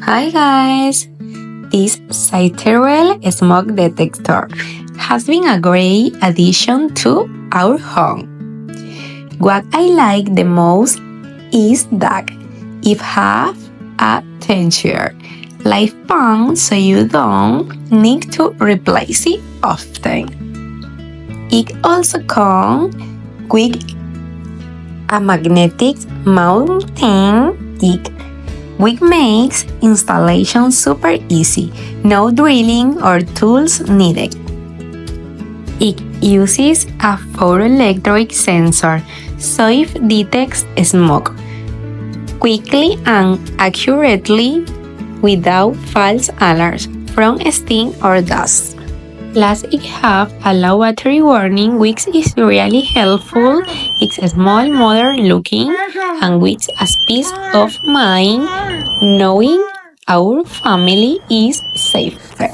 Hi guys! This Siterwell smoke detector has been a great addition to our home. What I like the most is that it has a texture like foam, so you don't need to replace it often. It also comes with a magnetic mounting kit, which makes installation super easy. No drilling or tools needed. It uses a photoelectric sensor, so it detects smoke quickly and accurately without false alarms from steam or dust. Plus, it has a low battery warning, which is really helpful. It's small, modern looking, and with a peace of mind knowing our family is safer.